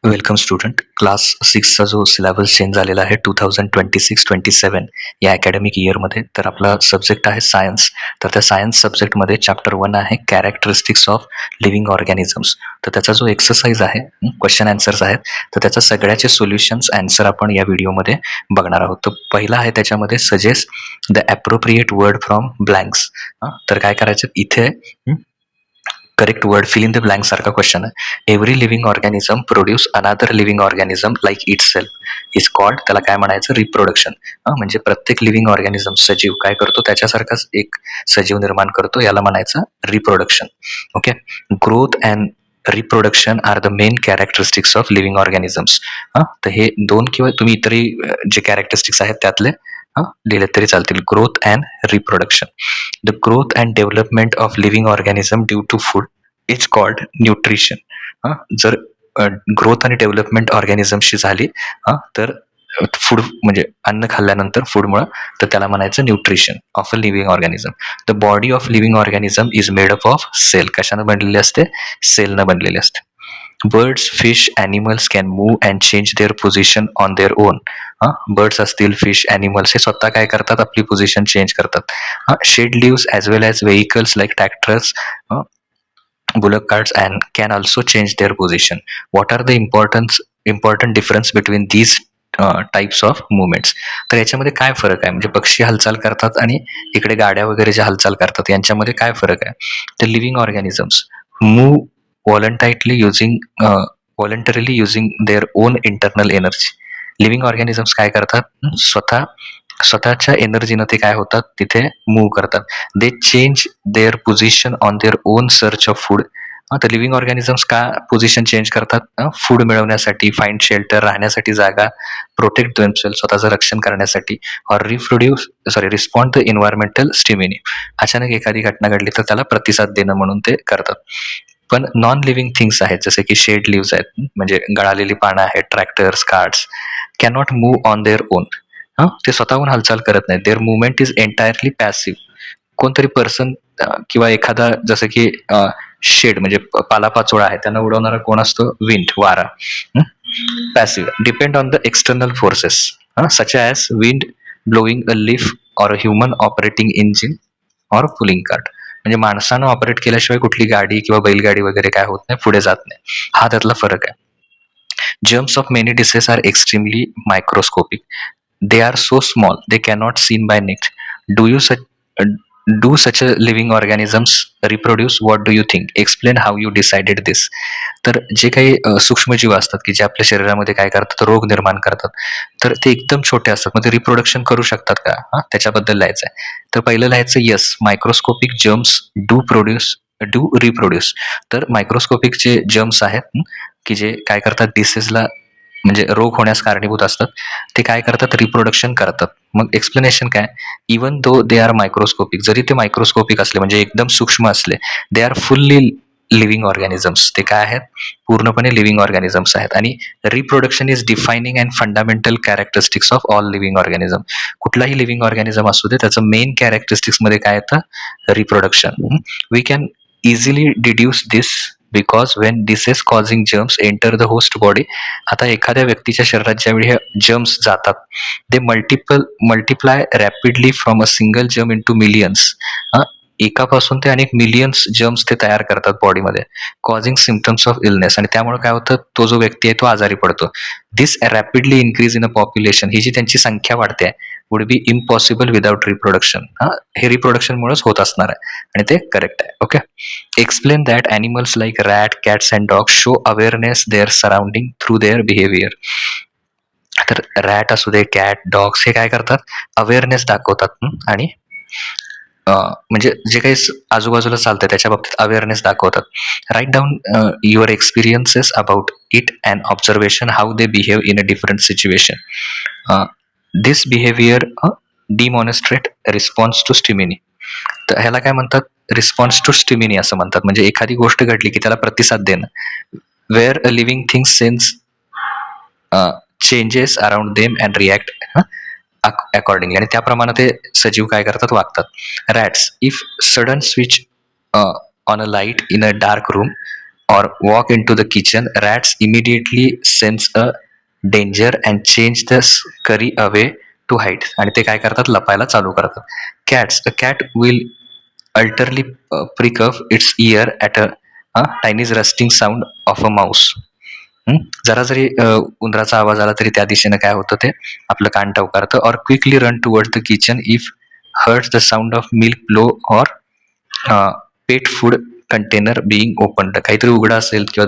Welcome student. Class 6चा जो syllabus change झालेला आहे 2026-27 या अकॅडमिक इयरमध्ये. तर आपला सब्जेक्ट आहे सायन्स. तर त्या सायन्स सब्जेक्टमध्ये चॅप्टर 1 आहे कॅरेक्टरिस्टिक्स ऑफ लिव्हिंग ऑर्गॅनिझम्स. तर त्याचा जो एक्सरसाइज आहे, क्वेश्चन आन्सर्स आहेत, तर त्याचा सगळ्याचे सोल्युशन्स आन्सर आपण या व्हिडिओमध्ये बघणार आहोत. तर पहिला आहे त्याच्यामध्ये suggest the appropriate word from blanks. तर काय करायचं इथे correct word fill in the blank सारखा क्वेश्चन आहे. Every living organism produce another living organism like itself is called. त्याला काय म्हणायचं? रिप्रोडक्शन. म्हणजे प्रत्येक लिव्हिंग ऑर्गॅनिझम सजीव काय करतो? त्याच्यासारखाच एक सजीव निर्माण करतो, याला म्हणायचं reproduction. Okay. Growth and reproduction are the main characteristics of living organisms. तर हे दोन किंवा तुम्ही इतरही जे कॅरेक्टरिस्टिक्स आहेत त्यातले लिहिले तरी चालतील. Growth and reproduction. The growth and development of living organism due to food is called nutrition. जर ग्रोथ आणि डेव्हलपमेंट ऑर्गॅनिझमची झाली तर फूड म्हणजे अन्न खाल्ल्यानंतर फूडमुळं, तर त्याला म्हणायचं nutrition of a living organism. The body of living organism is made up of cell. कशानं बनलेली असते? सेलनं बनलेली असते. Birds, fish, animals can move and change their position on their own. Birds असतील, फिश, ॲनिमल्स हे स्वतः काय करतात? आपली पोझिशन चेंज करतात. Shed leaves as well as vehicles like tractors, bullock carts and can also change their position. What are the important difference between these types of movements? तर याच्यामध्ये काय फरक आहे? म्हणजे पक्षी हालचाल करतात आणि इकडे गाड्या वगैरे ज्या हालचाल करतात यांच्यामध्ये काय फरक आहे? तर living organisms move voluntarily using their own internal energy. Living organisms काय करतात? स्वतःच्या एनर्जीनं ते काय होतात? तिथे मूव्ह करतात. दे change their position on their on search of food. तर लिव्हिंग ऑर्गॅनिझम्स का पोझिशन चेंज करतात? फूड मिळवण्यासाठी, फाइंड शेल्टर, राहण्यासाठी जागा, प्रोटेक्ट देमसेल्फ, स्वतःचं रक्षण करण्यासाठी, ऑर रिस्पॉन्ड द एन्व्हायरमेंटल स्टिम्युनी. अचानक एखादी घटना घडली तर त्याला प्रतिसाद देणं म्हणून ते करतात. पण नॉन लिव्हिंग थिंग्स आहेत जसे की शेड लिव्स आहेत, म्हणजे गळालेली पानं आहेत, tractors, cards, cannot move on their own. ते स्वतःहून हालचाल करत नाहीत. Their movement is entirely passive. कोणतरी पर्सन किंवा एखादा जसं की शेड म्हणजे पालापाचोळा आहे, त्यांना उडवणारा कोण असतो? विंड, वारा. Passive depend on the external forces such as wind blowing a leaf or a human operating engine or pulling cart. म्हणजे माणसानं ऑपरेट केल्याशिवाय कुठली गाडी किंवा बैलगाडी वगैरे काय होत नाही, पुढे जात नाही. हा त्यातला फरक आहे. Germs of many diseases are extremely microscopic. They are so small they cannot seen by next. Do you such uh, do such a living organisms reproduce? What do you think? Explain how you decided this. तर जे काही सूक्ष्मजीव असतात की जे आपल्या शरीरामध्ये काय करतात? रोग निर्माण करतात. तर ते एकदम छोटे असतात. मग ते रिप्रोडक्शन करू शकतात का? त्याच्याबद्दल लिहायचं आहे. तर पहिलं लिहायचं yes, microscopic germs do reproduce. तर मायक्रोस्कोपिक जे जर्म्स आहेत की जे काय करतात? डिसीजला म्हणजे रोग होण्यास कारणीभूत असतात, ते काय करतात? रिप्रोडक्शन करतात. मग एक्सप्लेनेशन काय? Even though they are microscopic, जरी ते मायक्रोस्कोपिक असले म्हणजे एकदम सूक्ष्म असले, they are fully living organisms. ते काय आहेत? पूर्णपणे लिव्हिंग ऑर्गॅनिझम्स आहेत. आणि reproduction is defining and fundamental characteristics of all living organism. कुठलाही लिव्हिंग ऑर्गॅनिझम असू दे, त्याचं मेन कॅरेक्टरिस्टिक्समध्ये काय येतं? Reproduction. We can easily deduce this because when disease causing germs enter the host body. आता एखाद्या व्यक्तीच्या शरीरात ज्यावेळी हे जर्म्स जातात, they multiply rapidly from a single germ into millions. एकापासून ते अनेक मिलियन्स जर्म्स ते तयार करतात बॉडीमध्ये, कॉझिंग सिम्पटम्स ऑफ इलनेस. आणि त्यामुळे काय होतं? तो जो व्यक्ती आहे तो आजारी पडतो. This rapidly increase in a population. ही जी त्यांची संख्या वाढते would be impossible without reproduction. हे रिप्रोडक्शनमुळेच होत असणार आहे आणि ते करेक्ट आहे. Okay. Explain that animals like rat, cats and dogs show awareness their surrounding through their behavior. तर रॅट असू दे, कॅट, डॉग्स हे काय करतात? अवेअरनेस दाखवतात. आणि म्हणजे जे काही आजूबाजूला चालतंय त्याच्या बाबतीत अवेअरनेस दाखवतात. Write down your experiences about it and observation how they behave in a different situation. This behaviour demonstrate response to stimuli. तर ह्याला काय म्हणतात? रिस्पॉन्स टू स्टिम्युनी असं म्हणतात. म्हणजे एखादी गोष्ट घडली की त्याला प्रतिसाद देणं. Where a living thing sense changes around them and react accordingly. आणि त्याप्रमाणे ते सजीव काय करतात? वागतात. Rats, if sudden switch on a light in a dark room or walk into the kitchen, rats immediately sense a danger and change the scurry away to hide. आणि ते काय करतात, लपायला चालू करतात. Cats, a cat will alterly prick up its ear at a tiny rusting sound of a mouse. जरा जरी उंदराचा आवाज आला तरी त्या दिशेने काय होतं, ते आपलं कान टवकारतं. Or quickly run towards the kitchen if hurts the sound of milk flow or pet food container being opened. काहीतरी उघडं असेल किंवा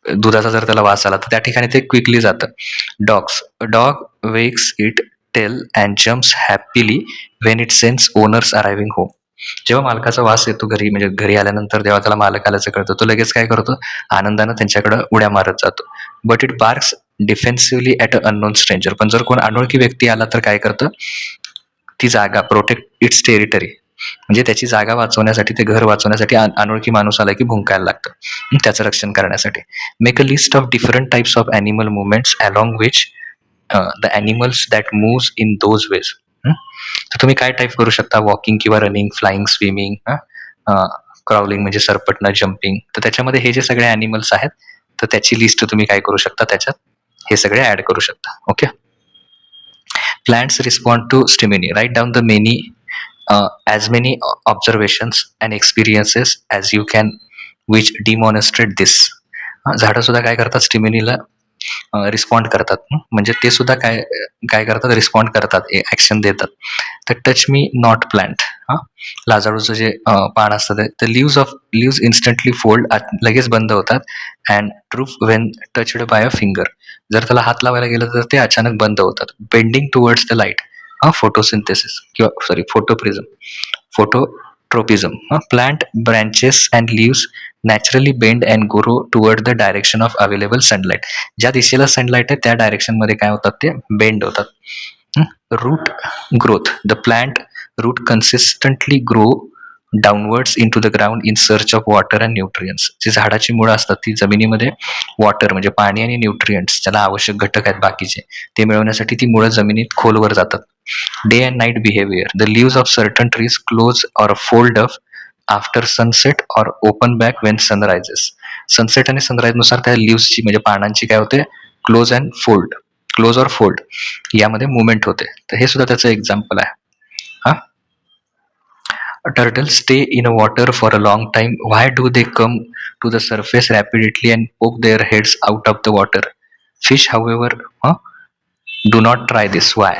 दुधाचा जर त्याला वास आला तर त्या ठिकाणी ते क्विकली जातं. Dogs, dog wags it tail and jumps happily when it sense owners arriving home. जेव्हा मालकाचा वास येतो घरी, म्हणजे घरी आल्यानंतर जेव्हा त्याला मालक आल्याचं कळतं, तो लगेच काय करतो, आनंदानं त्यांच्याकडे उड्या मारत जातो. But it barks defensively at a unknown stranger. पण जर कोण अनोळखी व्यक्ती आला तर काय करतं, ती जागा प्रोटेक्ट इट्स टेरिटरी, म्हणजे त्याची जागा वाचवण्यासाठी, ते घर वाचवण्यासाठी अनोळखी माणूस आला की भुंकायला लागतं त्याचं रक्षण करण्यासाठी. Make a list of different types of animal movements along which the animals that moves in those veg. तर तुम्ही काय टाईप करू शकता, वॉकिंग किंवा रनिंग, फ्लाइंग, स्विमिंग, क्राउलिंग म्हणजे सरपटणं, जम्पिंग. तर त्याच्यामध्ये हे जे सगळे ॲनिमल्स आहेत, तर त्याची लिस्ट तुम्ही काय करू शकता, त्याच्यात हे सगळे ॲड करू शकता. Okay. Plants respond to stimuli. Write down the as many observations and experiences as you can which demonstrate this. झाडं सुद्धा काय करतात, स्टिम्युनीला रिस्पॉन्ड करतात. म्हणजे ते सुद्धा काय काय करतात, रिस्पॉन्ड करतात, ॲक्शन देतात. तर टच मी नॉट प्लांट, लाजाळूचं जे पान असतं ते लिव्ज इन्स्टंटली फोल्ड, लगेच बंद होतात. And droop when touched by a finger. जर त्याला हात लावायला गेलं तर ते अचानक बंद होतात. Bending towards the light, photosynthesis किंवा phototropism. Plant branches and leaves naturally bend and grow toward the direction of available sunlight. ज्या दिशेला सनलाईट आहे त्या डायरेक्शनमध्ये काय होतात, ते बेंड होतात. Root growth, the plant root consistently grow downwards into the ground in search of water and nutrients. जी झाडाची मुळं असतात ती जमिनीमध्ये वॉटर म्हणजे पाणी आणि न्यूट्रियंट्स, ज्याला आवश्यक घटक आहेत बाकीचे, ते मिळवण्यासाठी ती मुळं जमिनीत खोलवर जातात. Day and night behaviour, the leaves of certain trees close और फोल्ड अप आफ्टर सनसेट और ओपन बॅक वेन सनरायझेस. सनसेट आणि सनराईजनुसार त्या लिव्सची म्हणजे पानांची काय होते, क्लोज और फोल्ड यामध्ये मुवमेंट होते. तर हे सुद्धा त्याचं एक्झाम्पल आहे. Turtles stay in a water for a long time. Why do they come to the surface rapidly and poke their heads out of the water? Fish, however, do not try this. Why?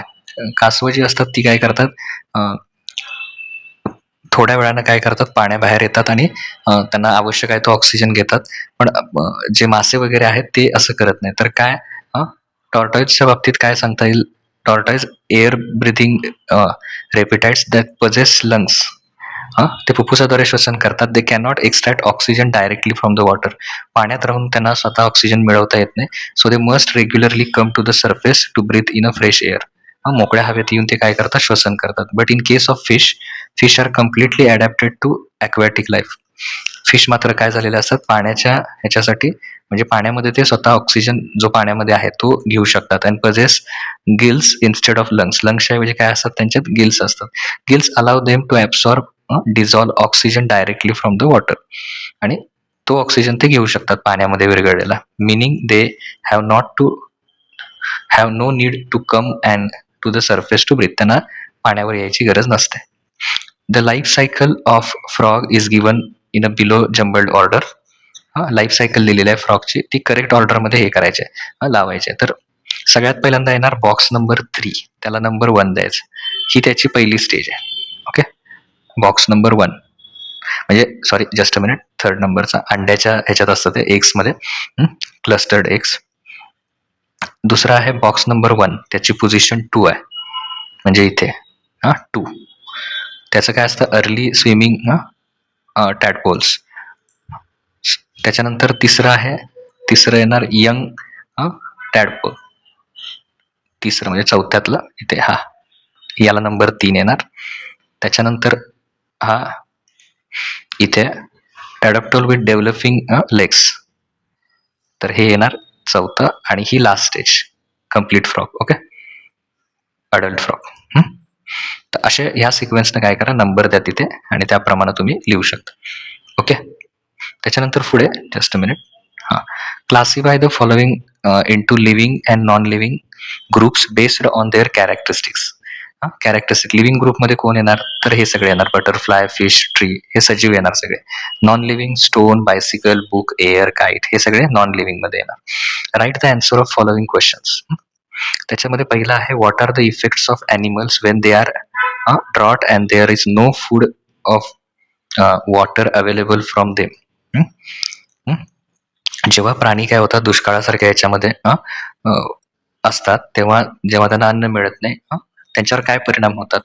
कासवं जी असतात ती काय करतात, थोड्या वेळानं काय करतात, पाण्याबाहेर येतात आणि त्यांना आवश्यक आहे तो ऑक्सिजन घेतात. पण जे मासे वगैरे आहेत ते असं करत नाही. तर काय, टॉर्टॉइजच्या बाबतीत काय सांगता येईल, tortoise air breathing reptiles that possess lungs, ते फुफ्फुसाद्वारे श्वसन करतात. They cannot extract oxygen directly from the water. पाण्यात राहून त्यांना स्वतः ऑक्सिजन मिळवता येत नाही. So they must regularly come to the surface to breathe in a fresh air. मोकळ्या हवेत येऊन ते काय करतात, श्वसन करतात. But in case of fish are completely adapted to aquatic life. Fish मात्र काय झालेले असतात, पाण्याच्या ह्याच्यासाठी म्हणजे पाण्यामध्ये ते स्वतः ऑक्सिजन जो पाण्यामध्ये आहे तो घेऊ शकतात. And possess gills instead of lungs. लंग्सच्या ऐवजी काय असतात, त्यांच्यात गिल्स असतात. Gills allow them to absorb dissolve oxygen directly from the water. आणि तो ऑक्सिजन ते घेऊ शकतात पाण्यामध्ये विरघळलेला. Meaning they have no need to come and to the surface to breathe. त्यांना पाण्यावर यायची गरज नसते. The life cycle of frog is given in a below jumbled order. Life cycle लिहिलेली आहे फ्रॉगची, ती करेक्ट ऑर्डरमध्ये हे करायचे, लावायचे. तर सगळ्यात पहिल्यांदा येणार बॉक्स नंबर 3, त्याला नंबर 1 द्यायचं. ही त्याची पहिली स्टेज आहे. ओके, बॉक्स नंबर 1 म्हणजे sorry just a minute, third नंबरचा अंड्याच्या ह्याच्यात असतं ते एग्समध्ये, क्लस्टर्ड एग्स. दुसरा आहे बॉक्स नंबर 1, त्याची पोझिशन 2 आहे, म्हणजे इथे 2. त्याचं काय असतं, अर्ली स्विमिंग टॅडपोल्स. त्याच्यानंतर तिसरं येणार यंग टॅडपोल. तिसरं म्हणजे चौथ्यातलं इथे याला नंबर 3 येणार. त्याच्यानंतर इथे टॅडप्टोल विथ डेव्हलपिंग लेग्स, तर हे येणार चौथं. आणि ही last stage complete frog. Okay, adult frog. तर असे ह्या सिक्वेन्सनं काय करा, नंबर द्या तिथे आणि त्याप्रमाणे तुम्ही लिहू शकता. ओके. त्याच्यानंतर पुढे जस्ट अ मिनिट. हां. Classify the following into living and non living groups based on their characteristics. Characteristic living ग्रुपमध्ये कोण येणार? तर हे सगळे येणार. बटरफ्लाय, फिश, ट्री हे सजीव येणार सगळे. Non living stone, bicycle, book, air, kite हे सगळे नॉन लिव्हिंगमध्ये येणार. Write the answer of following questions. त्याच्यामध्ये पहिला आहे what are the effects of animals when they are drought and there is no food of water available from them. जेव्हा प्राणी काय होतात दुष्काळासारख्या याच्यामध्ये असतात, तेव्हा जेव्हा त्यांना अन्न मिळत नाही, त्यांच्यावर काय परिणाम होतात?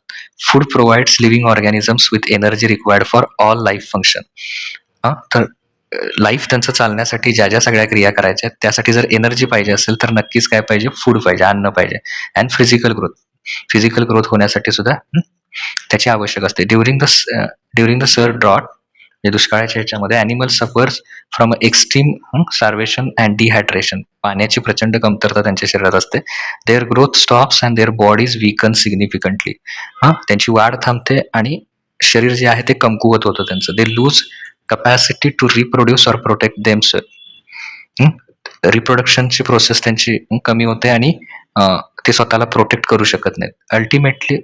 Food provides living organisms with energy required for all life function. तर लाईफ त्यांचं चालण्यासाठी ज्या ज्या सगळ्या क्रिया करायच्या आहेत, त्यासाठी जर एनर्जी पाहिजे असेल तर नक्कीच काय पाहिजे? फूड पाहिजे, अन्न पाहिजे. अँड फिजिकल ग्रोथ होण्यासाठी सुद्धा त्याची आवश्यक असते. ड्युरिंग द सर ड्रॉट म्हणजे दुष्काळाच्या ह्याच्यामध्ये animal suffers from extreme starvation and dehydration. पाण्याची प्रचंड कमतरता त्यांच्या शरीरात असते. Their growth stops and their bodies weaken significantly. त्यांची वाढ थांबते आणि शरीर जे आहे ते कमकुवत होतं त्यांचं. They lose capacity to reproduce or protect themselves. रिप्रोडक्शनची प्रोसेस त्यांची कमी होते आणि ते स्वतःला प्रोटेक्ट करू शकत नाहीत. Ultimately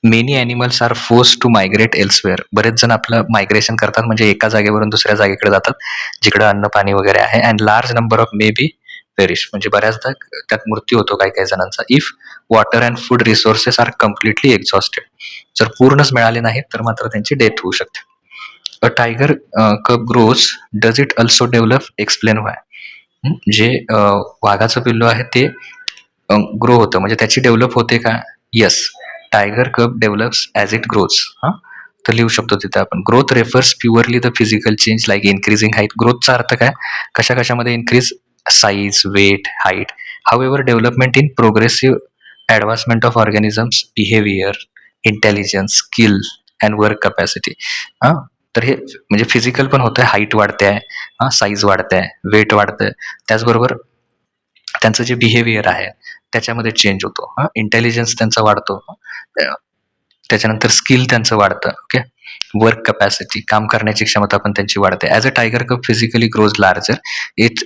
many animals are force to migrate elsewhere. बरेच जण आपलं मायग्रेशन करतात, म्हणजे एका जागेवरून दुसऱ्या जागेकडे जातात जिकडे अन्न पाणी वगैरे आहे. And large number of may be perish, म्हणजे बऱ्याचदा त्यात मृत्यू होतो काही काही जणांचा. If water and food resources are completely exhausted. जर पूर्णच मिळाले नाहीत तर मात्र त्यांची डेथ होऊ शकते. A tiger cub grows does it also develop? Explain why. जे वाघाचं पिल्लू आहे ते ग्रो होतं, म्हणजे त्याची डेव्हलप होते का? Yes. Tiger cub develops as it grows. तर लिहू शकतो तिथे आपण. Growth refers purely the physical change like increasing height. ग्रोथचा अर्थ काय? कशा कशामध्ये increase? Size, weight, height. However development in progressive advancement of organisms, behaviour, intelligence, skill and work capacity. तर हे म्हणजे फिजिकल पण होतं, हाईट वाढते आहे, साईज वाढते आहे, वेट वाढतं, त्याचबरोबर त्यांचं जे बिहेवियर आहे त्याच्यामध्ये चेंज होतो. इंटेलिजन्स त्यांचा वाढतो. त्याच्यानंतर स्किल त्यांचं वाढतं. ओके. वर्क कपॅसिटी, काम करण्याची क्षमता पण त्यांची वाढते. As a tiger cub physically grows larger, it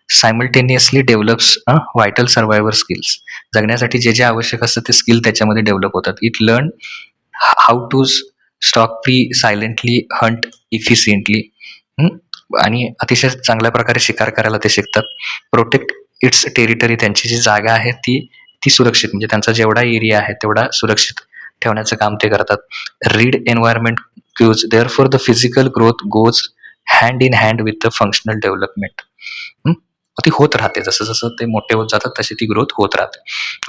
simultaneously develops vital survivor skills. जगण्यासाठी जे जे आवश्यक असतं ते स्किल त्याच्यामध्ये डेव्हलप होतात. It learn how to stalk free, silently, hunt efficiently. आणि अतिशय चांगल्या प्रकारे शिकार करायला ते शिकतात. प्रोटेक्ट इट्स टेरिटरी, त्यांची जी जागा आहे ती सुरक्षित, म्हणजे त्यांचा जेवढा एरिया आहे तेवढा सुरक्षित ठेवण्याचं काम ते करतात. Read environment cues, therefore the physical growth goes hand in hand with the functional development. ती होत राहते, जसं जसं ते मोठे होत जातात तशी ती ग्रोथ होत राहते.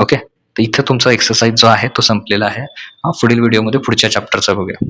ओके. तर इथं तुमचा एक्सरसाइज जो आहे तो संपलेला आहे. पुढील व्हिडिओमध्ये पुढच्या चॅप्टरचा बघूया.